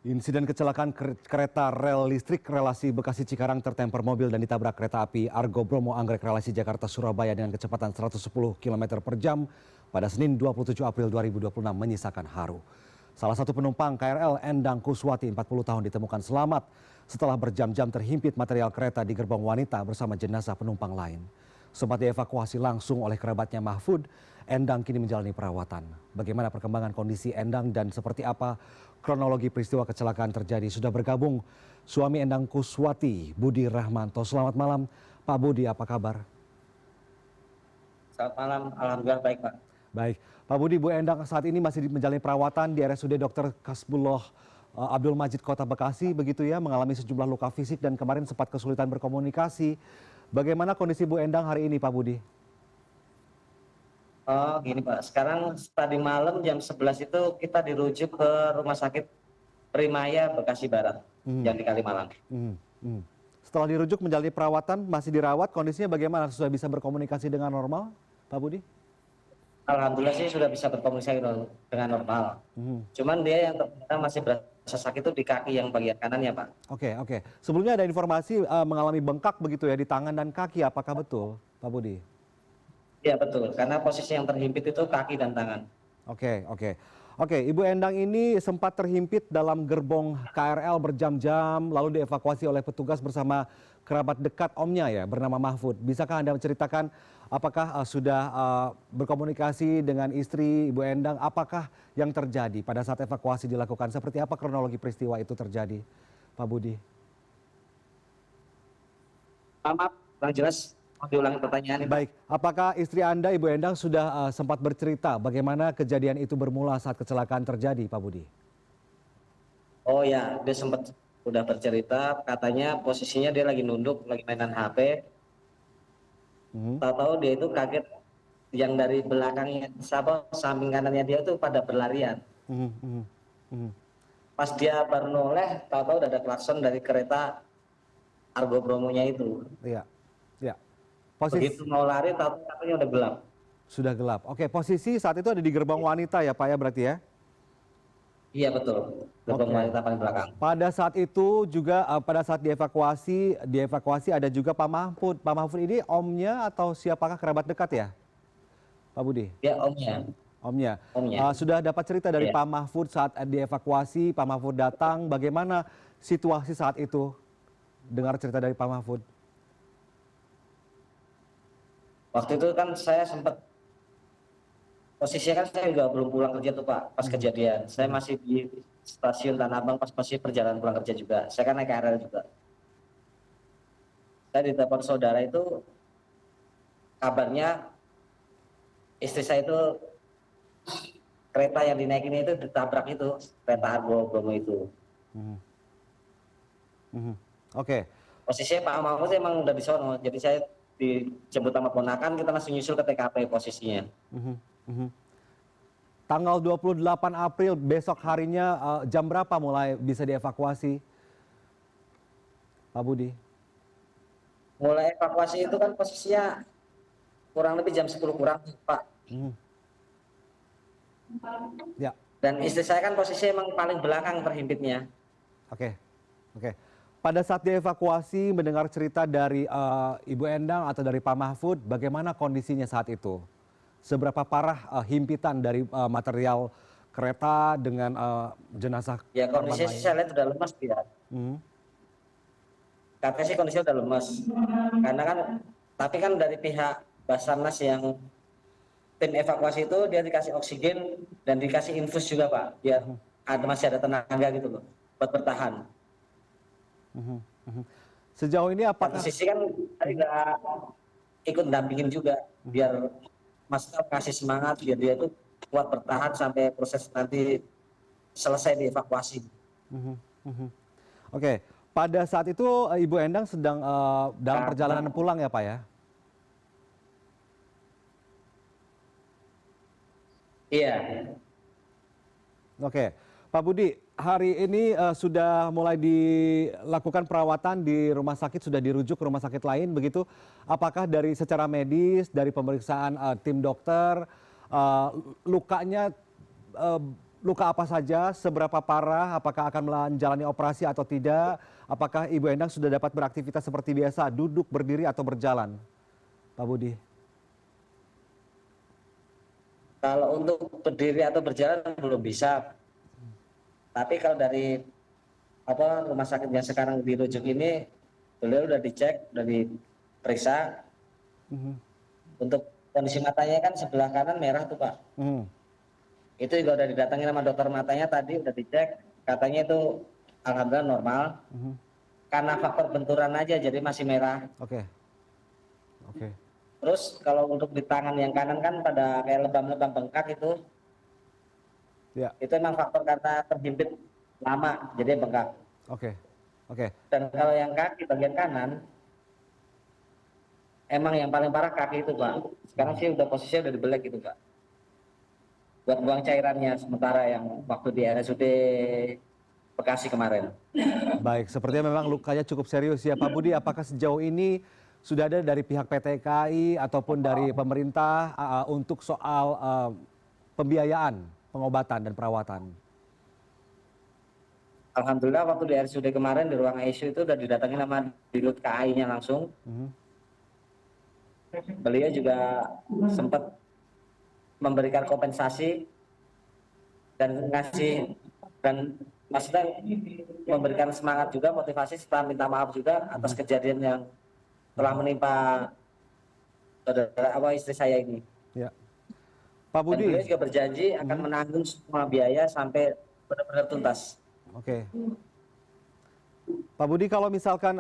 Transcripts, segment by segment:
Insiden kecelakaan kereta rel listrik relasi Bekasi Cikarang tertemper mobil dan ditabrak kereta api Argo Bromo Anggrek relasi Jakarta Surabaya dengan kecepatan 110 km per jam pada Senin 27 April 2026 menyisakan haru. Salah satu penumpang KRL Endang Kuswati 40 tahun ditemukan selamat setelah berjam-jam terhimpit material kereta di gerbong wanita bersama jenazah penumpang lain. Sempat dievakuasi langsung oleh kerabatnya Mahfud, Endang kini menjalani perawatan. Bagaimana perkembangan kondisi Endang dan seperti apa kronologi peristiwa kecelakaan terjadi sudah bergabung suami Endang Kuswati, Budi Rahmanto. Selamat malam Pak Budi, apa kabar? Selamat malam, alhamdulillah baik Pak. Baik, Pak Budi, Bu Endang saat ini masih menjalani perawatan di RSUD Dr. Kasbullah Abdul Majid Kota Bekasi, begitu ya, mengalami sejumlah luka fisik dan kemarin sempat kesulitan berkomunikasi. Bagaimana kondisi Bu Endang hari ini, Pak Budi? Oh gini Pak, sekarang tadi malam jam 11 itu kita dirujuk ke Rumah Sakit Primaya Bekasi Barat yang di Kalimalang. Setelah dirujuk menjalani perawatan, masih dirawat, kondisinya bagaimana? Sudah bisa berkomunikasi dengan normal, Pak Budi? Alhamdulillah sih sudah bisa berkomunikasi dengan normal. Cuman dia yang ternyata masih berasa sakit itu di kaki yang bagian kanannya Pak. Oke. Sebelumnya ada informasi mengalami bengkak begitu ya di tangan dan kaki, apakah betul, Pak Budi? Iya betul, karena posisi yang terhimpit itu kaki dan tangan. Oke, Ibu Endang ini sempat terhimpit dalam gerbong KRL berjam-jam, lalu dievakuasi oleh petugas bersama kerabat dekat omnya ya, bernama Mahfud. Bisakah Anda menceritakan apakah sudah berkomunikasi dengan istri Ibu Endang? Apakah yang terjadi pada saat evakuasi dilakukan? Seperti apa kronologi peristiwa itu terjadi, Pak Budi? Maaf, kurang jelas. Mau diulangi pertanyaan ini. Baik, apakah istri Anda, Ibu Endang, sudah sempat bercerita bagaimana kejadian itu bermula saat kecelakaan terjadi, Pak Budi? Oh ya, dia sempat udah bercerita, katanya posisinya dia lagi nunduk, lagi mainan HP. Tahu-tahu dia itu kaget, yang dari belakangnya, samping kanannya dia itu pada berlarian. Pas dia baru noleh, tahu-tahu udah ada klakson dari kereta Argo Bromonya itu. Iya. Begitu mau lari, tahu-tahu katanya udah gelap. Sudah gelap. Oke, posisi saat itu ada di gerbang wanita ya Pak ya berarti ya? Iya betul, gerbong wanita paling belakang. Pada saat itu juga pada saat dievakuasi ada juga Pak Mahfud. Pak Mahfud ini omnya atau siapakah kerabat dekat ya, Pak Budi? Ya omnya. Omnya. Omnya. Sudah dapat cerita dari Iya. Pak Mahfud saat dievakuasi, Pak Mahfud datang, bagaimana situasi saat itu? Dengar cerita dari Pak Mahfud. Waktu itu kan saya sempat, posisinya kan saya juga belum pulang kerja tuh Pak, pas kejadian. Saya masih di stasiun Tanah Abang pas masih perjalanan pulang kerja juga. Saya kan naik KRL juga. Saya ditelepon saudara itu, kabarnya istri saya itu kereta yang dinaikin itu ditabrak itu, kereta Argo Bromo itu. Oke. Posisinya Pak Mahfud emang udah di sono, jadi saya dijemput sama ponakan, kita langsung nyusul ke TKP posisinya. Tanggal 28 April besok harinya jam berapa mulai bisa dievakuasi, Pak Budi? Mulai evakuasi itu kan posisinya kurang lebih jam 10 kurang Pak. Ya. Dan istri saya kan posisinya emang paling belakang terhimpitnya. Oke. Pada saat dievakuasi mendengar cerita dari Ibu Endang atau dari Pak Mahfud, bagaimana kondisinya saat itu? Seberapa parah himpitan dari material kereta dengan jenazah Ya korban kondisinya sih saya lihat udah lemas dia. Katanya sih kondisinya udah lemas. Karena kan, tapi kan dari pihak Basarnas yang tim evakuasi itu dia dikasih oksigen dan dikasih infus juga Pak, biar masih ada tenaga gitu loh buat bertahan. Sejauh ini apakah Satu sisi kan saya juga ikut dampingin juga biar Mas kasih semangat biar dia tuh kuat bertahan sampai proses nanti selesai dievakuasi. Oke, pada saat itu Ibu Endang sedang dalam perjalanan pulang ya Pak ya? Iya. Oke, Pak Budi, hari ini sudah mulai dilakukan perawatan di rumah sakit, sudah dirujuk ke rumah sakit lain begitu. Apakah dari secara medis, dari pemeriksaan tim dokter, lukanya luka apa saja, seberapa parah, apakah akan menjalani operasi atau tidak, apakah Ibu Endang sudah dapat beraktivitas seperti biasa, duduk, berdiri, atau berjalan, Pak Budi? Kalau untuk berdiri atau berjalan belum bisa. Tapi kalau dari rumah sakit yang sekarang dirujuk ini, beliau udah dicek, udah diperiksa. Mhm. Untuk kondisi matanya kan sebelah kanan merah tuh Pak. Mhm. Itu juga udah didatangi sama dokter matanya tadi, udah dicek, katanya itu alhamdulillah normal. Mhm. Karena faktor benturan aja jadi masih merah. Oke, oke. Terus kalau untuk di tangan yang kanan kan pada kayak lebam-lebam bengkak Ya, itu emang faktor karena terhimpit lama jadi bengkak. oke, oke. Dan kalau yang kaki bagian kanan, emang yang paling parah kaki itu Pak. Sekarang sih udah posisinya udah dibelek gitu Pak. Buat buang cairannya sementara yang waktu di RSUD Bekasi kemarin. Baik, sepertinya memang lukanya cukup serius ya, Pak Budi. Apakah sejauh ini sudah ada dari pihak PT KAI ataupun dari pemerintah untuk soal pembiayaan pengobatan dan perawatan? Alhamdulillah waktu di RSUD kemarin di ruang ICU itu udah didatangi nama Dirut KAI-nya langsung. Mhm. Beliau juga sempat memberikan kompensasi dan ngasih dan maksudnya memberikan semangat juga, motivasi serta minta maaf juga atas kejadian yang telah menimpa saudara istri saya ini. Ya, Pak Dan beliau Budi. juga berjanji akan menanggung semua biaya sampai benar-benar tuntas. Oke, Pak Budi, kalau misalkan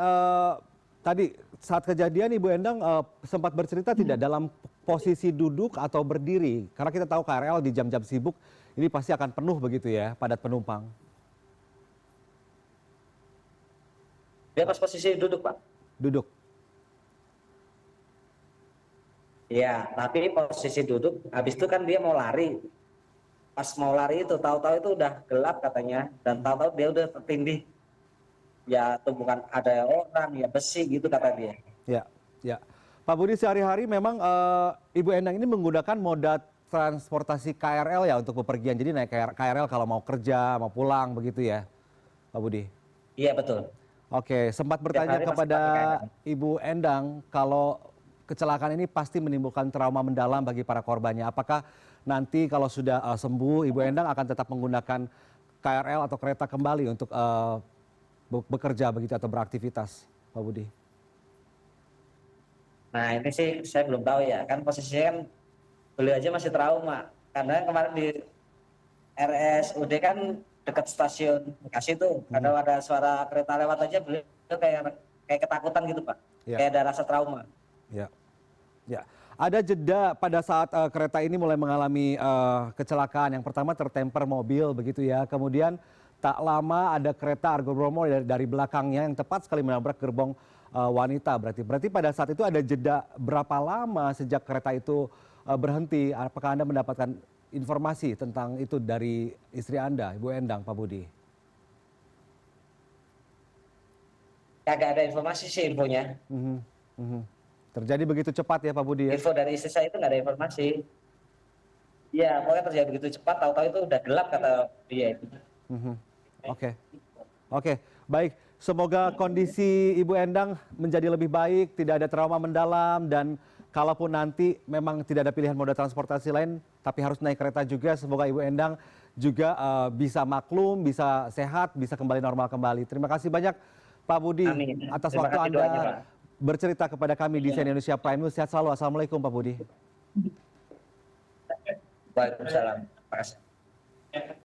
tadi saat kejadian Ibu Endang sempat bercerita tidak dalam posisi duduk atau berdiri? Karena kita tahu KRL di jam-jam sibuk ini pasti akan penuh begitu ya, padat penumpang. Dia pas posisi duduk Pak. Duduk. Iya, tapi posisi duduk, habis itu kan dia mau lari. Pas mau lari itu, tahu-tahu itu udah gelap katanya, dan tahu-tahu dia udah tertindih. Ya, itu bukan ada orang, ya besi gitu kata dia. Ya, ya. Pak Budi, sehari-hari memang Ibu Endang ini menggunakan moda transportasi KRL ya untuk bepergian. Jadi naik KRL kalau mau kerja, mau pulang begitu ya, Pak Budi? Iya, betul. Oke, sempat Tiap bertanya hari masih kepada pakai KRL. Ibu Endang kalau kecelakaan ini pasti menimbulkan trauma mendalam bagi para korbannya. Apakah nanti kalau sudah sembuh, Ibu Endang akan tetap menggunakan KRL atau kereta kembali untuk bekerja begitu atau beraktivitas, Pak Budi? Nah, ini sih saya belum tahu ya, kan posisinya kan beliau aja masih trauma. Karena kemarin di RSUD kan dekat stasiun Bekasi tuh, kadang ada suara kereta lewat aja beliau kayak ketakutan gitu Pak. Ya. Kayak ada rasa trauma. Ya, ya. Ada jeda pada saat kereta ini mulai mengalami kecelakaan. Yang pertama tertemper mobil begitu ya. Kemudian tak lama ada kereta Argo Bromo dari belakangnya yang tepat sekali menabrak gerbong wanita. Berarti pada saat itu ada jeda berapa lama sejak kereta itu berhenti? Apakah Anda mendapatkan informasi tentang itu dari istri Anda, Ibu Endang, Pak Budi? Kagak ada informasi sih infonya. Mhm, mhm. Terjadi begitu cepat ya Pak Budi ya? Info dari istri saya itu nggak ada informasi. Iya, pokoknya terjadi begitu cepat, tahu-tahu itu udah gelap kata dia itu. Mhm. Oke, oke, baik. Semoga kondisi Ibu Endang menjadi lebih baik, tidak ada trauma mendalam, dan kalaupun nanti memang tidak ada pilihan moda transportasi lain, tapi harus naik kereta juga, semoga Ibu Endang juga bisa maklum, bisa sehat, bisa kembali normal kembali. Terima kasih banyak Pak Budi Amin. atas Terima waktu kasih Anda doanya, Pak. bercerita kepada kami di CNN Indonesia Prime News. Sehat selalu. Assalamualaikum Pak Budi. Waalaikumsalam. Terima kasih.